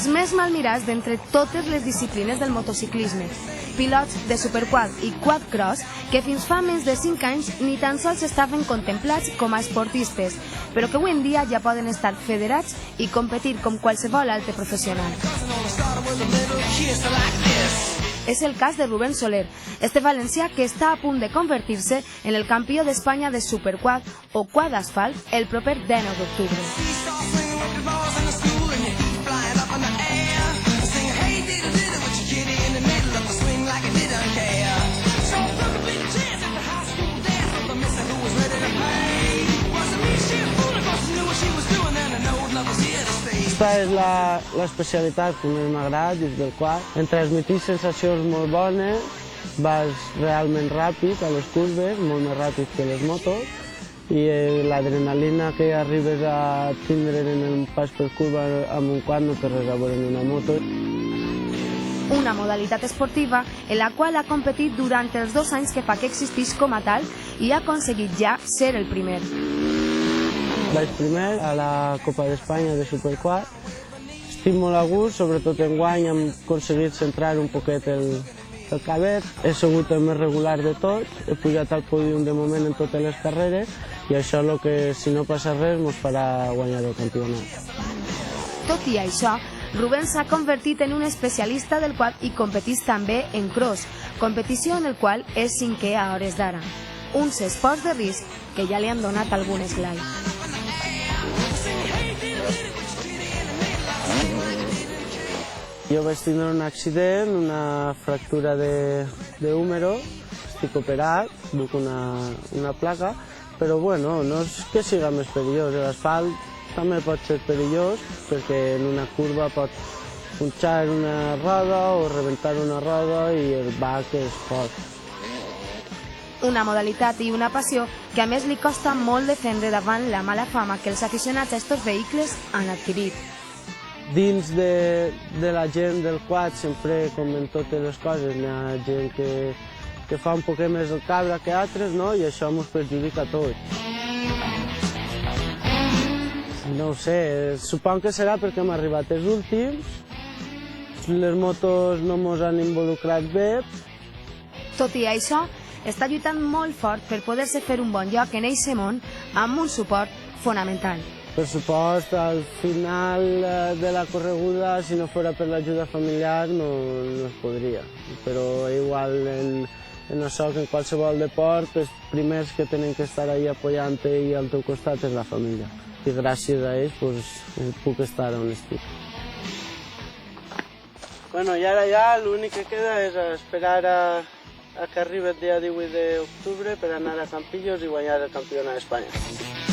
els més malmirats d'entre totes les disciplines del motociclisme. Pilots de superquad i quadcross que fins fa més de 5 anys ni tan sols estaven contemplats com a esportistes, però que avui en dia ja poden estar federats i competir com qualsevol altre professional. És el cas de Rubén Soler, este valencià que està a punt de convertir-se en el campió d'Espanya de Superquad o Quad Asfalt el proper 19 d'octubre. Aquesta és l'especialitat que més m'agrada dins del quad. Em transmetís sensacions molt bones, vas realment ràpid a les curves, molt més ràpid que les motos, i l'adrenalina que arribes a tindre en el pas per curva amb un quad no té res a veure en una moto. Una modalitat esportiva en la qual ha competit durant els 2 anys que fa que existeix com a tal i ha aconseguit ja ser el primer. Vaig primer a la Copa d'Espanya de Superquad. Estic molt a gust, sobretot enguany hem aconseguit centrar un poquet el cabet. He sigut el més regular de tots, he pujat al pòdium de moment en totes les carreres i això és el que, si no passa res, ens farà guanyar el campionat. Tot i això, Rubén s'ha convertit en un especialista del quad i competeix també en cross, competició en el qual és 5è a hores d'ara. Uns esports de risc que ja li han donat algun esglai. Jo vaig tindre un accident, una fractura d'húmero, estic operat, duc una placa, però bueno, no és que siga més perillós. L'asfalt també pot ser perillós perquè en una curva pot punxar una roda o rebentar una roda i el bac és fort. Una modalitat i una passió que a més li costa molt defendre davant la mala fama que els aficionats a estos vehicles han adquirit. Dins de la gent del quad, sempre, com en totes les coses, hi ha gent que fa un poquet més el cabra que altres, no? I això ens perjudica a tots. No ho sé, suponc que serà perquè hem arribat els últims, les motos no ens han involucrat bé. Tot i això, està lluitant molt fort per poder-se fer un bon lloc en aquest món amb un suport fonamental. Per supost, al final de la correguda, si no fos per l'ajuda familiar, no es podria. Però igual en això, en qualsevol deport, els primers que tenen que estar ahí apoyant-te i al teu costat és la família. I gràcies a ells puc estar on estic. Bueno, i ara ja l'únic que queda és esperar a que arribi el dia 18 d'octubre per anar a Campillos i guanyar el campionat d'Espanya.